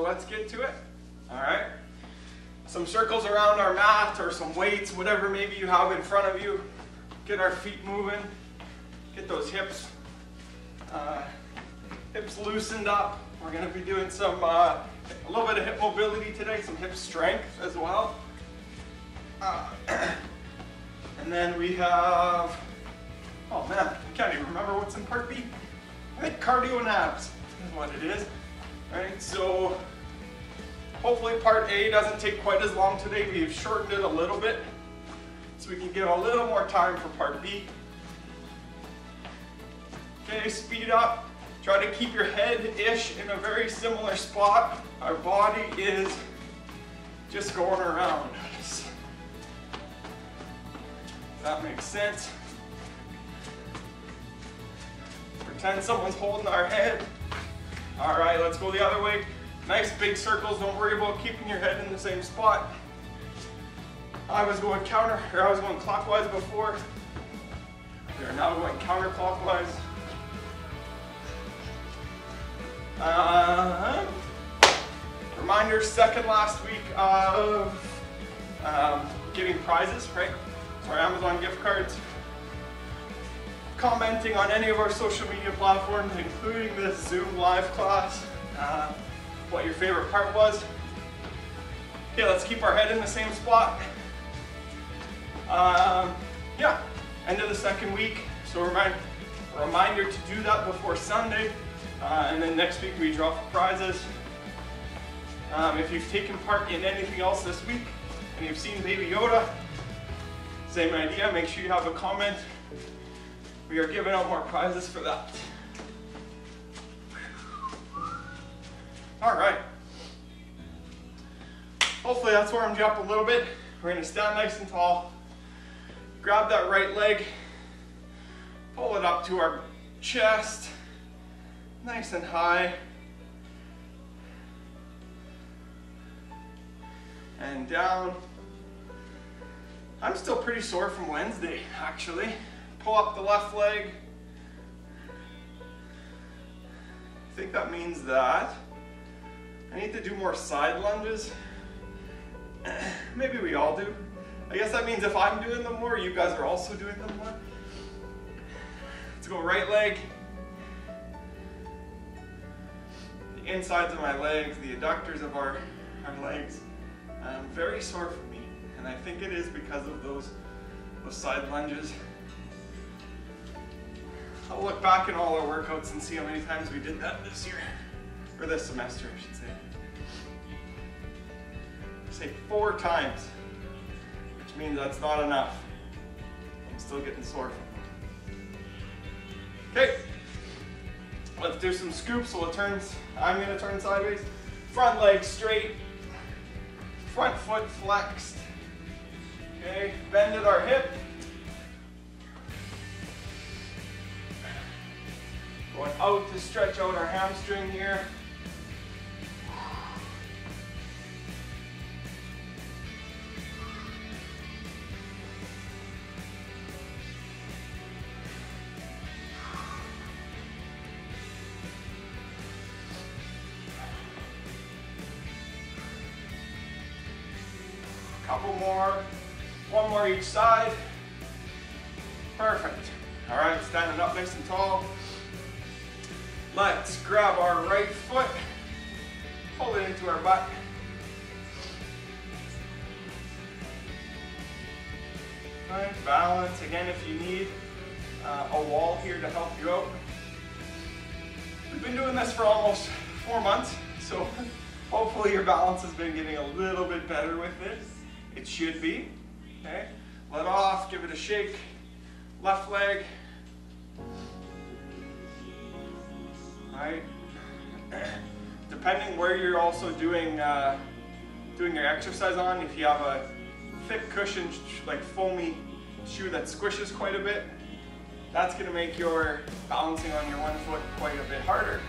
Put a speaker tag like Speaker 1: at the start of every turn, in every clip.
Speaker 1: let's get to it. All right. Some circles around our mat or some weights, whatever maybe you have in front of you. Get our feet moving. Get those hips loosened up. We're going to be doing some a little bit of hip mobility today, some hip strength as well. And then we have, oh man, I can't even remember what's in part B. I think cardio and abs is what it is. All right, so hopefully part A doesn't take quite as long today. We've shortened it a little bit so we can give a little more time for part B. Okay, speed up. Try to keep your head-ish in a very similar spot. Our body is just going around. If that makes sense. Pretend someone's holding our head. All right, let's go the other way. Nice big circles. Don't worry about keeping your head in the same spot. I was going clockwise before. We are now going counterclockwise. Reminder, second last week of giving prizes, right? Our Amazon gift cards. Commenting on any of our social media platforms, including this Zoom live class, what your favorite part was. Okay, let's keep our head in the same spot. Yeah, end of the second week. So a reminder to do that before Sunday. And then next week we draw for prizes. If you've taken part in anything else this week and you've seen Baby Yoda, same idea, make sure you have a comment. We are giving out more prizes for that. All right. Hopefully that's warmed you up a little bit. We're going to stand nice and tall. Grab that right leg. Pull it up to our chest. Nice and high. And down. I'm still pretty sore from Wednesday, actually. Pull up the left leg. I think that means that I need to do more side lunges. Maybe we all do. I guess that means if I'm doing them more, you guys are also doing them more. Let's go right leg. The insides of my legs, the adductors of our legs, very sore for me. And I think it is because of those side lunges. I'll look back in all our workouts and see how many times we did that this year, or this semester, I should say. Say 4 times, which means that's not enough. I'm still getting sore from them. Okay, let's do some scoops. So it turns. I'm going to turn sideways. Front leg straight, front foot flexed. Okay, bend at our hip. Going out to stretch out our hamstring here. Couple more, one more each side. Perfect. All right, standing up nice and tall. Let's grab our right foot, pull it into our butt. All right, balance. Again, if you need a wall here to help you out. We've been doing this for almost 4 months, so hopefully your balance has been getting a little bit better with this. It should be. Okay, let off, give it a shake. Left leg. Right. Depending where you're also doing your exercise on, if you have a thick cushion, like foamy shoe that squishes quite a bit, that's going to make your balancing on your one foot quite a bit harder.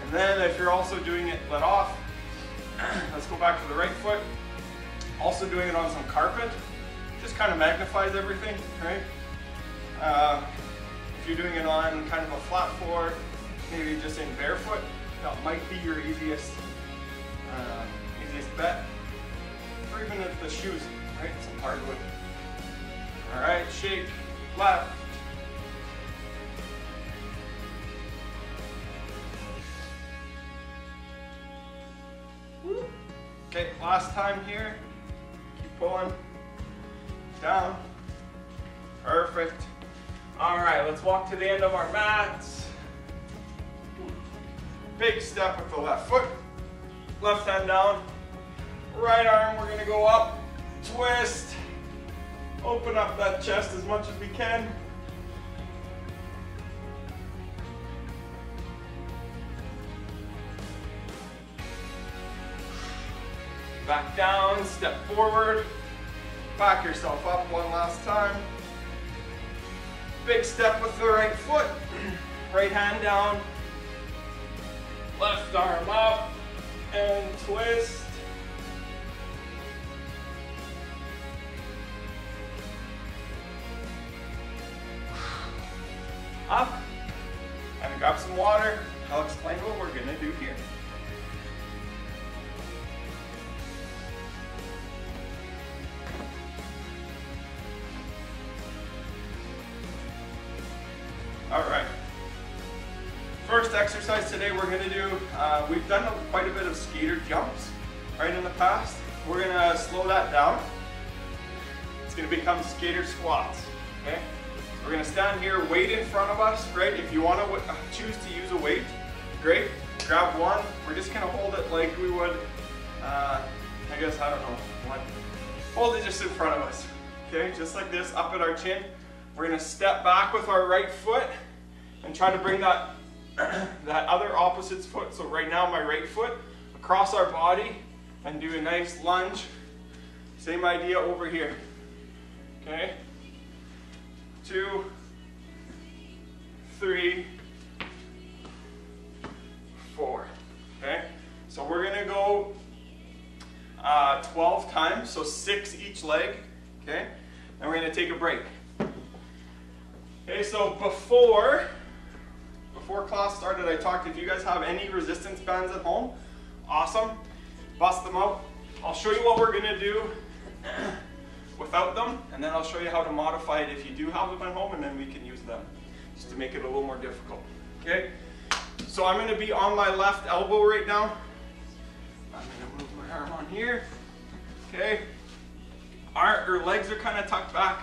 Speaker 1: And then if you're also doing it let off, let's go back to the right foot. Also doing it on some carpet, just kind of magnifies everything, right? If you're doing it on kind of a flat floor, maybe just in barefoot, that might be your easiest Easiest bet. Or even the shoes, right? Some hardwood. All right, shake, left. Okay, last time here. Keep pulling. Down. Perfect. All right, let's walk to the end of our mats. Big step with the left foot. Left hand down. Right arm, we're gonna go up. Twist. Open up that chest as much as we can. Back down, step forward. Back yourself up one last time. Big step with the right foot. Right hand down. Left arm up and twist. Up and grab some water. I'll explain what we're gonna do here. All right. First exercise today we're gonna do, we've done quite a bit of skater jumps, right, in the past. We're gonna slow that down. It's gonna become skater squats, okay? We're gonna stand here, weight in front of us, right? If you wanna choose to use a weight, great. Grab one. We're just gonna hold it like we would, I guess, I don't know, what. Hold it just in front of us, okay? Just like this, up at our chin. We're gonna step back with our right foot and try to bring that, that other opposite foot, so right now my right foot, across our body and do a nice lunge. Same idea over here, okay? 2, 3, 4, okay? So we're gonna go 12 times, so 6 each leg, okay? And we're gonna take a break. Okay, so before class started, I talked, if you guys have any resistance bands at home, awesome, bust them out. I'll show you what we're gonna do without them, and then I'll show you how to modify it if you do have them at home, and then we can use them just to make it a little more difficult, okay? So I'm gonna be on my left elbow right now. I'm gonna move my arm on here, okay? Our legs are kind of tucked back,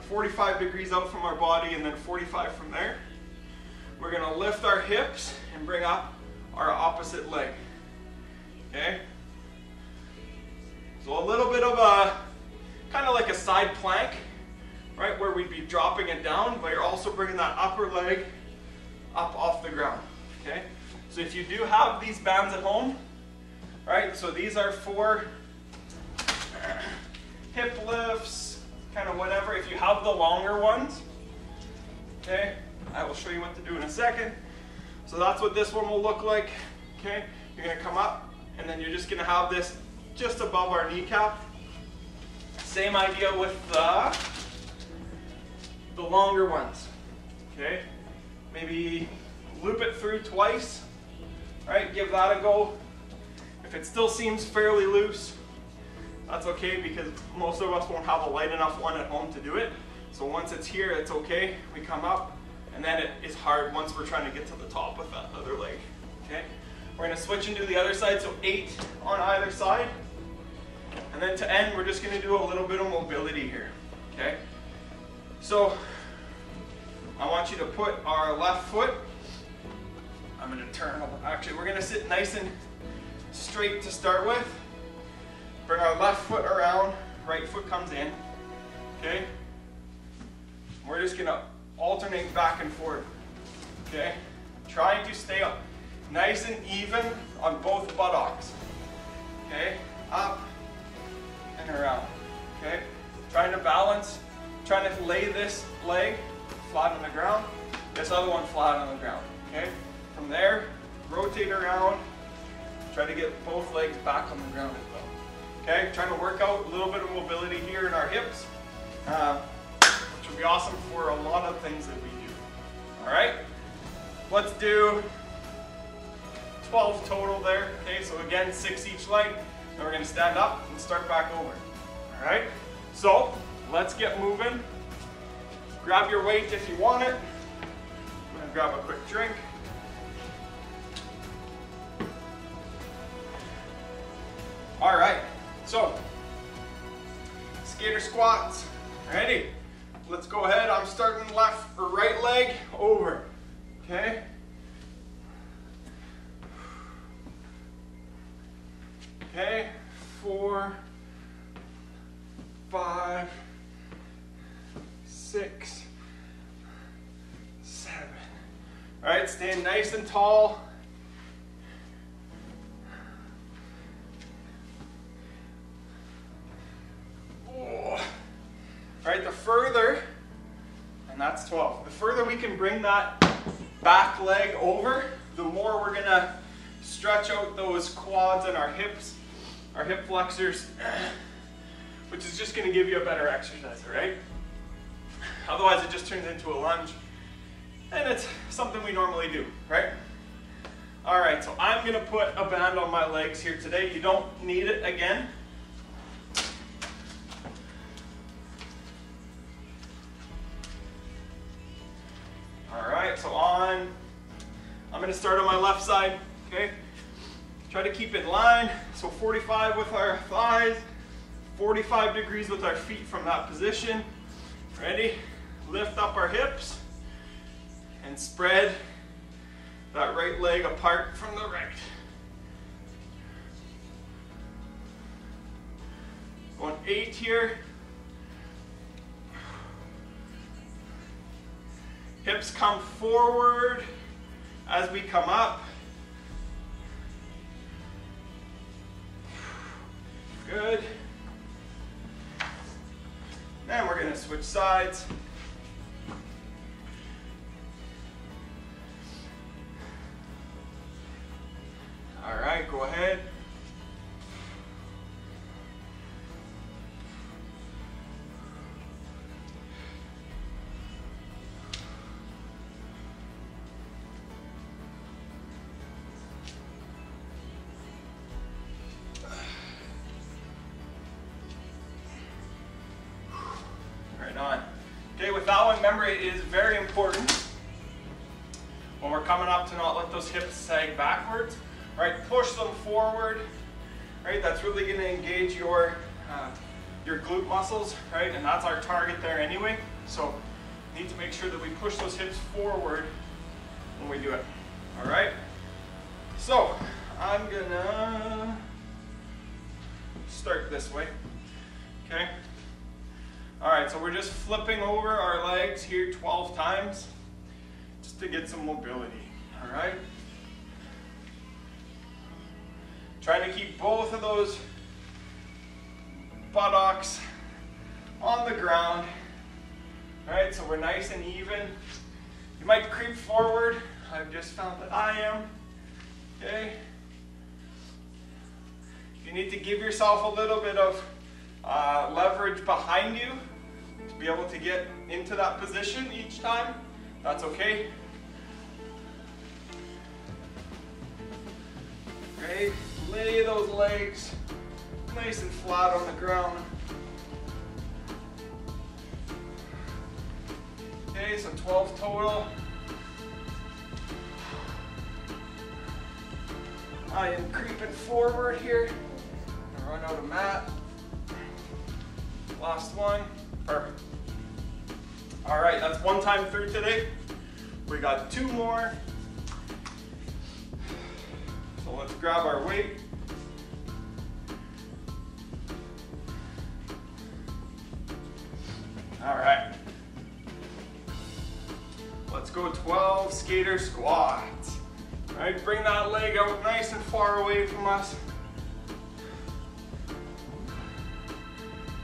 Speaker 1: 45 degrees out from our body and then 45 from there. We're gonna lift our hips and bring up our opposite leg, okay? So a little bit of a, kind of like a side plank, right, where we'd be dropping it down, but you're also bringing that upper leg up off the ground, okay? So if you do have these bands at home, right, so these are for hip lifts, kind of whatever. If you have the longer ones, okay, I will show you what to do in a second. So that's what this one will look like, okay? You're gonna come up, and then you're just gonna have this just above our kneecap. Same idea with the longer ones, okay? Maybe loop it through twice, right? Give that a go. If it still seems fairly loose, that's okay, because most of us won't have a light enough one at home to do it. So once it's here, it's okay. We come up, and then it is hard once we're trying to get to the top with that other leg, okay? We're gonna switch and do the other side, so 8 on either side. And then to end, we're just gonna do a little bit of mobility here, okay? So I want you to put our left foot, I'm gonna turn over, actually we're gonna sit nice and straight to start with. Bring our left foot around, right foot comes in, okay? We're just gonna alternate back and forth, okay? Trying to stay up nice and even on both buttocks, okay? Up and around, okay? Trying to balance, trying to lay this leg flat on the ground, this other one flat on the ground, okay? From there, rotate around, try to get both legs back on the ground as well. Okay, trying to work out a little bit of mobility here in our hips, which will be awesome for a lot of things that we do. All right, let's do 12 total there. Okay, so again, 6 each leg. Then we're gonna stand up and start back over. All right, so let's get moving. Grab your weight if you want it. I'm gonna grab a quick drink. All right, so skater squats. Ready? Let's go ahead. I'm starting left or right leg over. Okay. Okay. 4, 5, 6, 7. All right, stand nice and tall. Oh. All right, the further, and that's 12. The further we can bring that back leg over, the more we're gonna stretch out those quads and our hips, our hip flexors, which is just gonna give you a better exercise, all right? Otherwise it just turns into a lunge, and it's something we normally do, right? All right, so I'm gonna put a band on my legs here today. You don't need it again. All right, so I'm gonna start on my left side, okay? Try to keep in line, so 45 with our thighs, 45 degrees with our feet from that position. Ready? Lift up our hips and spread that right leg apart from the right. Going 8 here. Hips come forward as we come up. Good. Then we're going to switch sides. All right, go ahead. On. Okay, with that one, remember it is very important when we're coming up to not let those hips sag backwards. Right, push them forward. Right, that's really going to engage your glute muscles. Right, and that's our target there anyway. So we need to make sure that we push those hips forward when we do it. All right. So I'm gonna start this way. Okay. All right, so we're just flipping over our legs here 12 times just to get some mobility, all right? Trying to keep both of those buttocks on the ground, all right? So we're nice and even. You might creep forward. I've just found that I am, okay? You need to give yourself a little bit of leverage behind you to be able to get into that position each time. That's okay. Great. Lay those legs nice and flat on the ground. Okay, so 12 total. I am creeping forward here. I run out of mat. Last one. Perfect. All right, that's one time through today. We got 2 more. So let's grab our weight. All right. Let's go 12 skater squats. All right, bring that leg out nice and far away from us.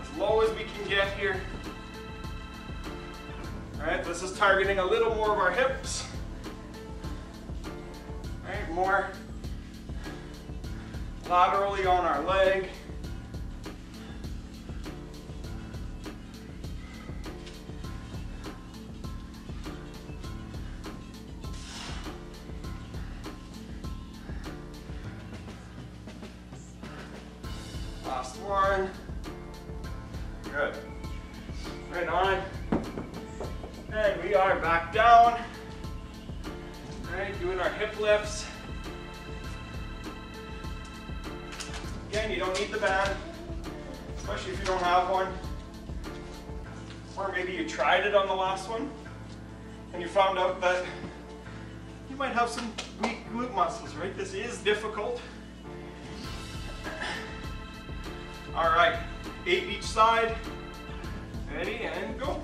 Speaker 1: As low as we can get here. All right, this is targeting a little more of our hips. All right, more laterally on our leg. Last one. Good. Right on. And we are back down. All right, doing our hip lifts. Again, you don't need the band, especially if you don't have one. Or maybe you tried it on the last one and you found out that you might have some weak glute muscles, right? This is difficult. All right, 8 each side. Ready, and go.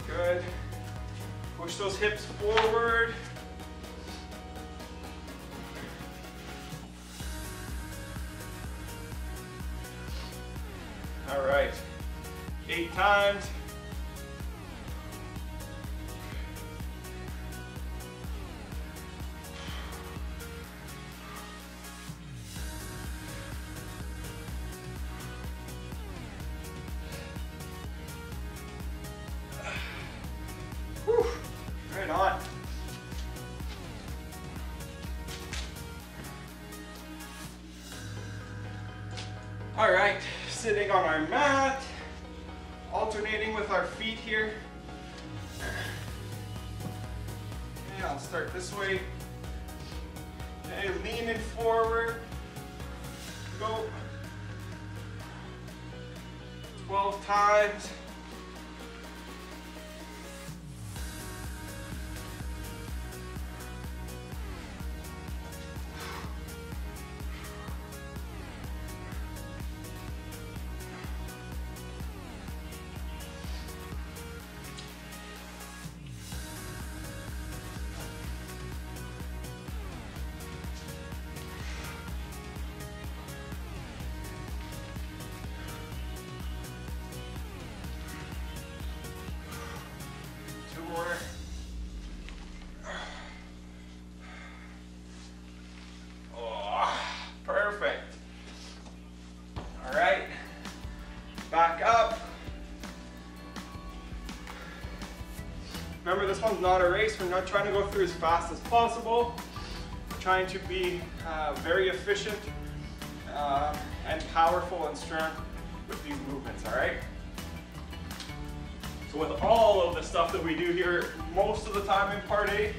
Speaker 1: Good. Push those hips forward. All right, 8 times. Whew. Right on. All right, sitting on our mat, alternating with our feet here. Okay, I'll start this way. Okay, leaning forward. Go. 12 times. Oh, perfect. All right, back up. Remember, this one's not a race. We're not trying to go through as fast as possible. We're trying to be very efficient and powerful and strong with these movements, all right? So with all of the stuff that we do here, most of the time in part A,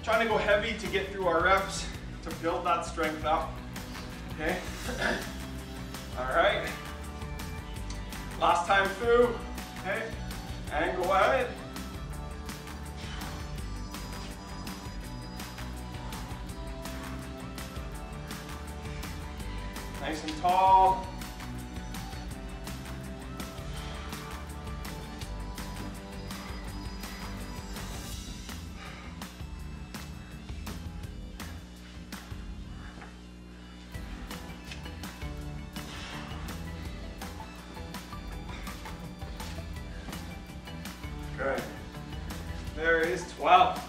Speaker 1: trying to go heavy to get through our reps, to build that strength up, okay? All right, last time through, okay? And go ahead. Nice and tall. Good. There is 12.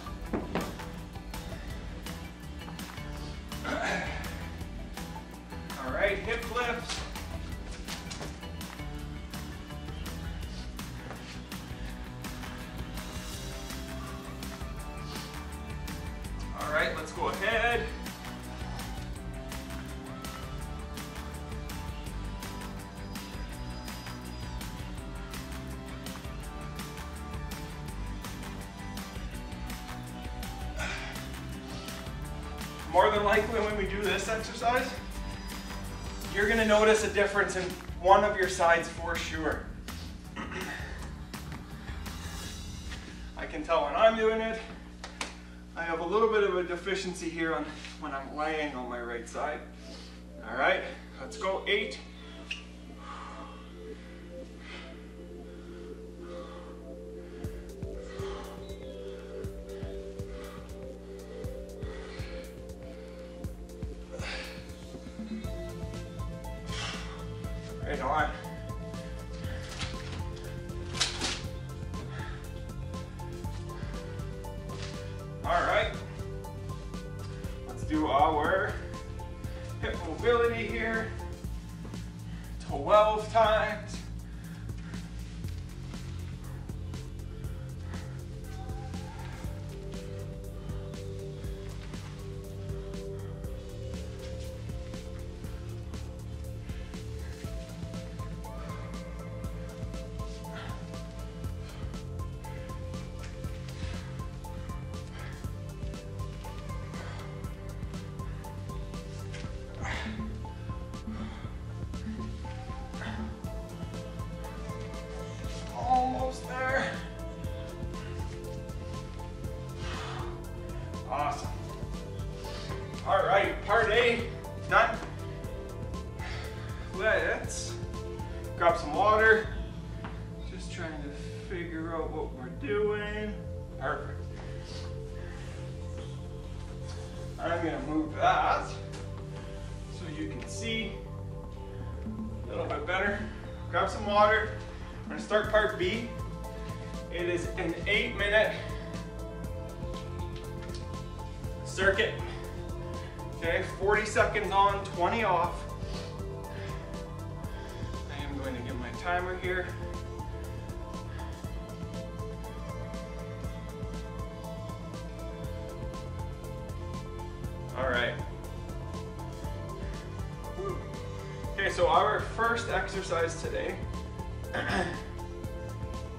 Speaker 1: All right, hip lifts. All right, let's go ahead. More than likely when we do this exercise, you're gonna notice a difference in one of your sides for sure. I can tell when I'm doing it. I have a little bit of a deficiency here on when I'm laying on my right side. All right, let's go 8. Right on. All right, let's do our hip mobility here. 12 times. Almost there. Awesome. All right, part A done. Let's grab some water. Just trying to figure out what we're doing. Perfect. I'm gonna move that so you can see a little bit better. Grab some water. We're gonna start part B. It is an 8-minute circuit. Okay, 40 seconds on, 20 off. I am going to get my timer here. All right. Okay, so our first exercise today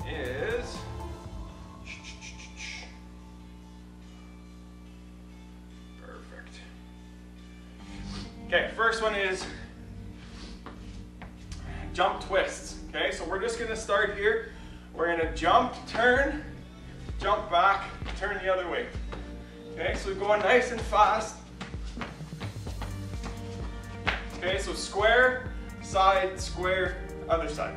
Speaker 1: is perfect. Okay, first one is jump twists. Okay, so we're just gonna start here. We're gonna jump, turn, jump back, turn the other way. Okay, so we're going nice and fast. Okay, so square, side, square, other side.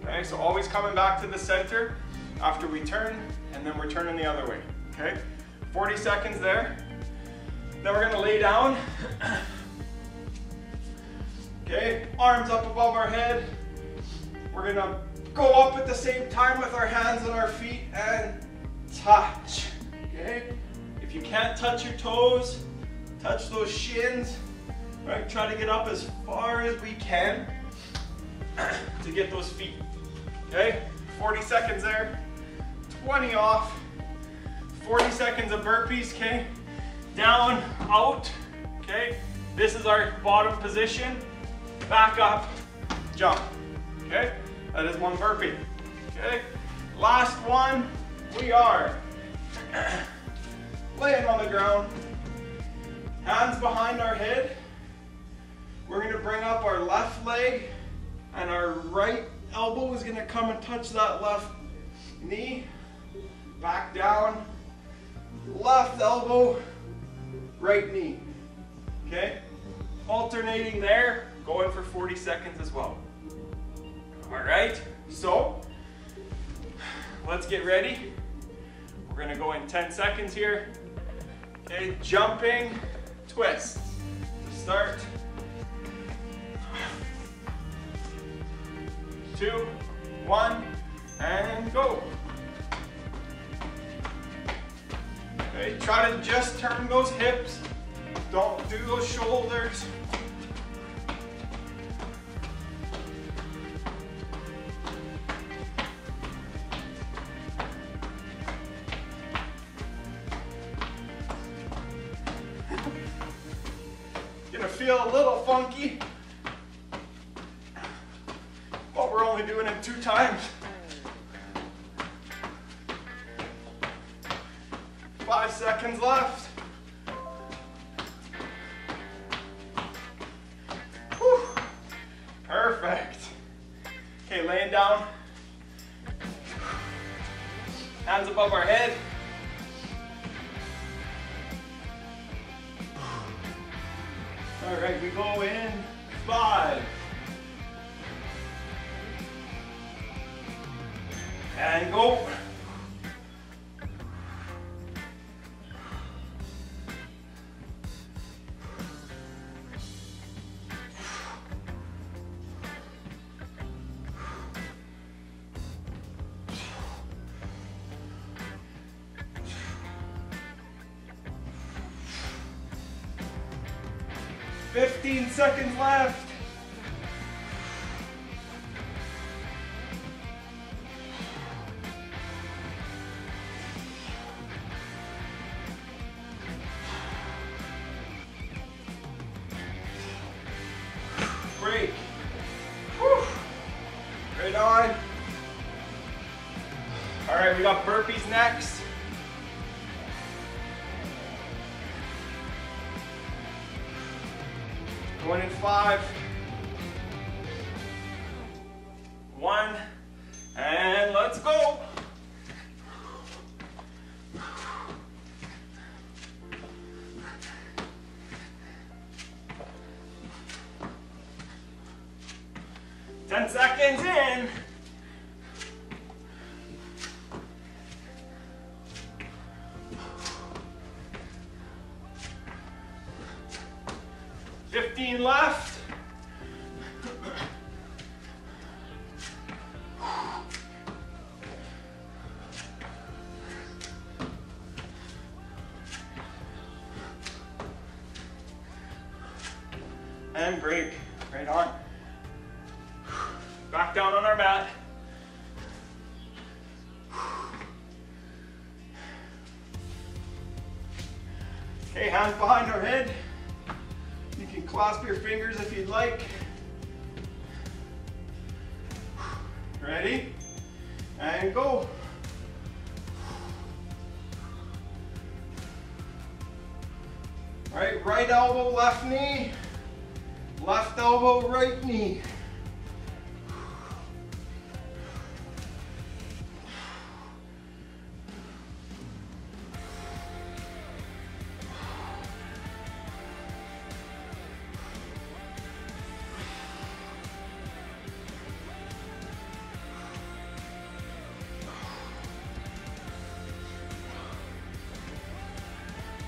Speaker 1: Okay, so always coming back to the center after we turn, and then we're turning the other way. Okay, 40 seconds there. Then we're gonna lay down. Okay, arms up above our head. We're gonna go up at the same time with our hands and our feet and touch. Okay, if you can't touch your toes, touch those shins. Right, try to get up as far as we can to get those feet. Okay, 40 seconds there, 20 off, 40 seconds of burpees, okay? Down, out, okay? This is our bottom position, back up, jump, okay? That is one burpee, okay? Last one, we are laying on the ground, hands behind our head. We're gonna bring up our left leg and our right elbow is gonna come and touch that left knee. Back down, left elbow, right knee. Okay? Alternating there, going for 40 seconds as well. All right, so let's get ready. We're gonna go in 10 seconds here. Okay, jumping, twist. To start. 2, 1, and go. Okay, try to just turn those hips. Don't do those shoulders. Gonna feel a little funky. We're only doing it 2 times. 5 seconds left. Whew. Perfect. Okay, laying down. Hands above our head. All right, we go in 5. And go. "15 seconds left. break. Whew. Right on. All right, we got burpees next. Going in 5, 1, and let's go. Ten seconds in. Left. And break. Right on. Back down on our mat. Okay, hands behind our head. You can clasp your fingers if you'd like. Ready? And go. All right, right elbow, left knee. Left elbow, right knee.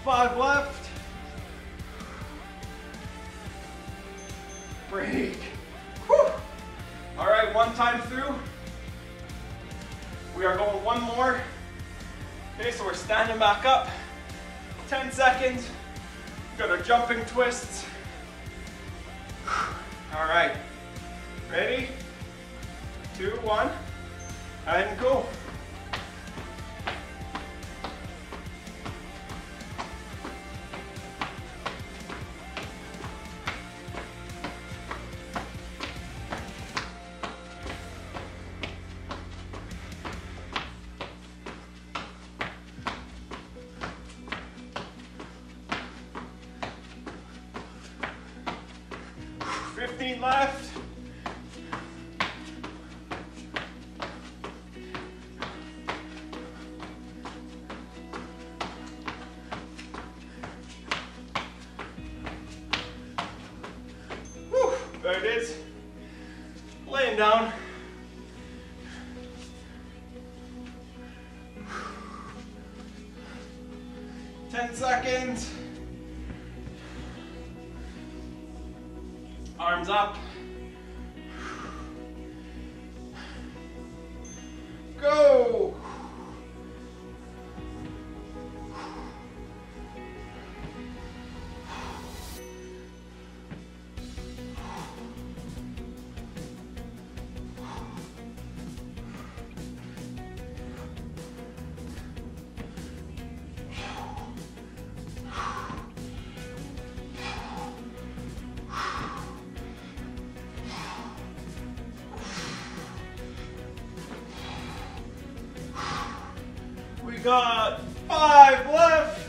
Speaker 1: Five left. Break. Whew. All right, one time through. We are going one more. Okay, so we're standing back up. 10 seconds. Got our jumping twists. All right. Ready? 2, 1, and go. Left. Whew, there it is. Laying down. Ten seconds. Arms up. Go. We got 5 left.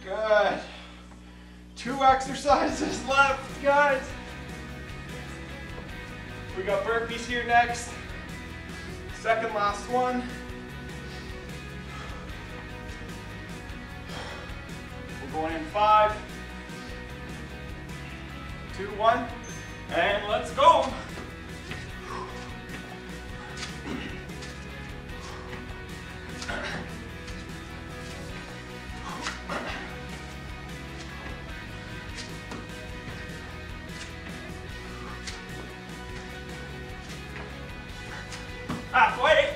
Speaker 1: Good. 2 exercises left, guys. We got burpees here next. Second last one. We're going in 5, 2, 1, and let's go. Halfway.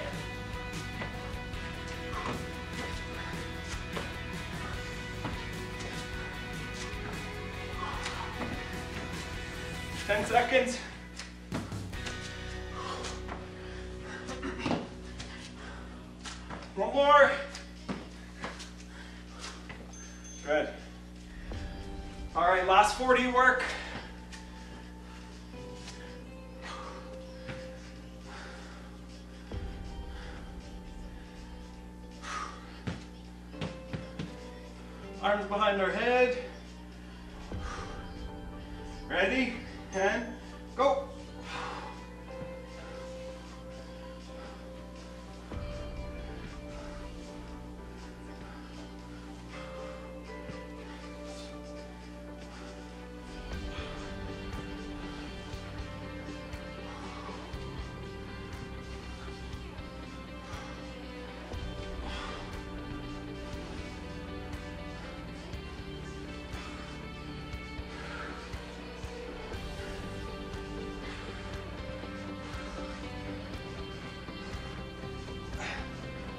Speaker 1: Ten seconds. One more. Good. All right, last 40 work. Arms behind our head. Ready? And go.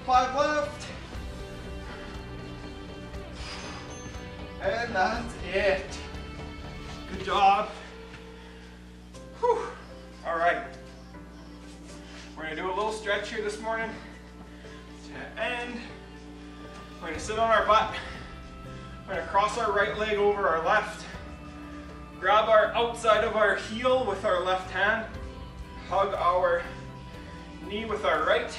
Speaker 1: Five left. And that's it. Good job. Whew. All right. We're gonna do a little stretch here this morning. To end, we're gonna sit on our butt. We're gonna cross our right leg over our left. Grab our outside of our heel with our left hand. Hug our knee with our right.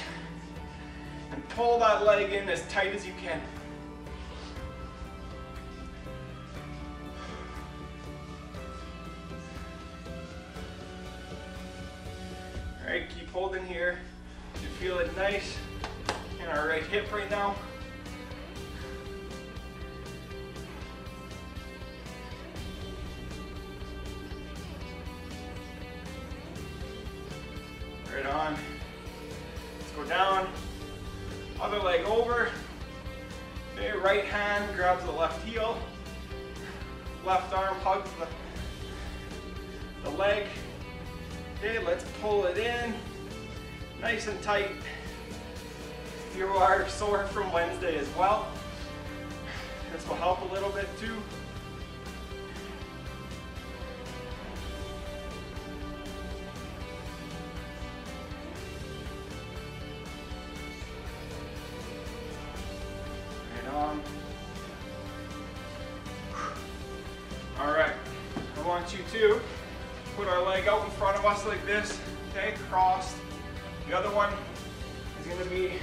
Speaker 1: And pull that leg in as tight as you can. All right, keep holding here. You feel it nice in our right hip right now. Right on. Let's go down. Other leg over. Okay, right hand grabs the left heel. Left arm hugs the leg. Okay, let's pull it in. Nice and tight. If you are sore from Wednesday as well, this will help a little bit too. All right, I want you to put our leg out in front of us like this, okay, crossed. The other one is gonna be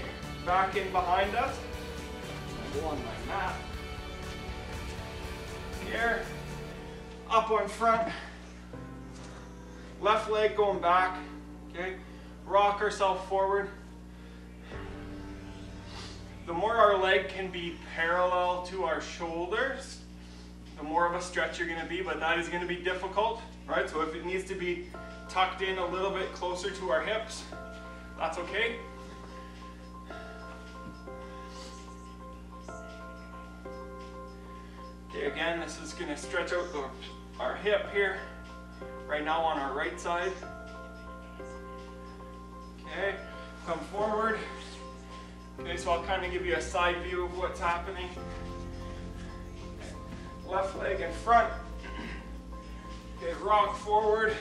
Speaker 1: back in behind us. Go on my mat. Here, up on front, left leg going back, okay? Rock ourselves forward. The more our leg can be parallel to our shoulders, the more of a stretch you're going to be, but that is going to be difficult, right? So if it needs to be tucked in a little bit closer to our hips, that's okay. Okay, again, this is going to stretch out our hip here, right now on our right side. Okay, come forward. Okay, so I'll kind of give you a side view of what's happening. Left leg in front. Okay, rock forward.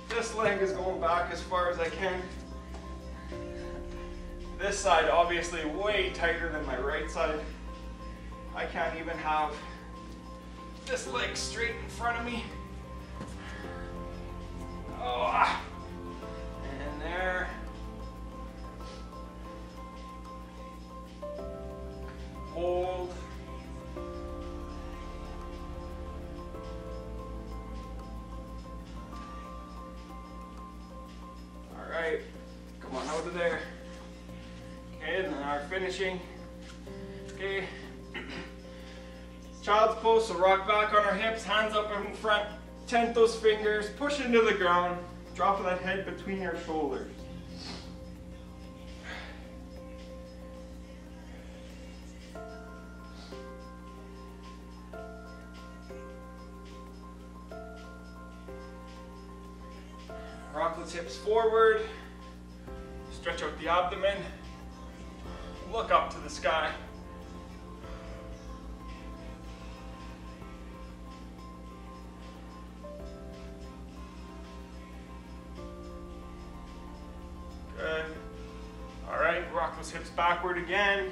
Speaker 1: This leg is going back as far as I can. This side obviously way tighter than my right side. I can't even have this leg straight in front of me. Oh, and there. Hold. All right, come on out of there. Okay, and then our finishing. Okay, child's pose, so rock back on our hips, hands up in front, tent those fingers, push into the ground, drop that head between your shoulders. Rock those hips forward, stretch out the abdomen, look up to the sky. Good. All right, rock those hips backward again.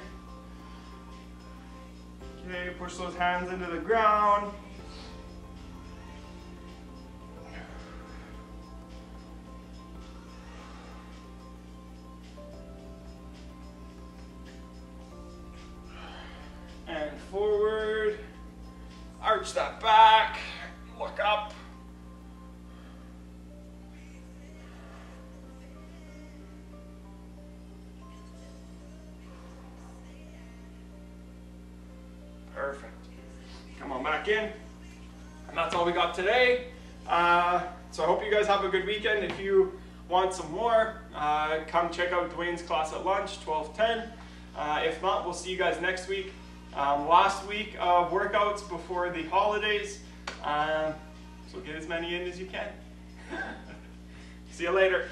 Speaker 1: Okay, push those hands into the ground. arch that back, look up. Perfect. Come on back in. And that's all we got today. So I hope you guys have a good weekend. If you want some more, come check out Dwayne's class at lunch, 12:10. If not, we'll see you guys next week. Last week of workouts before the holidays. So get as many in as you can. See you later.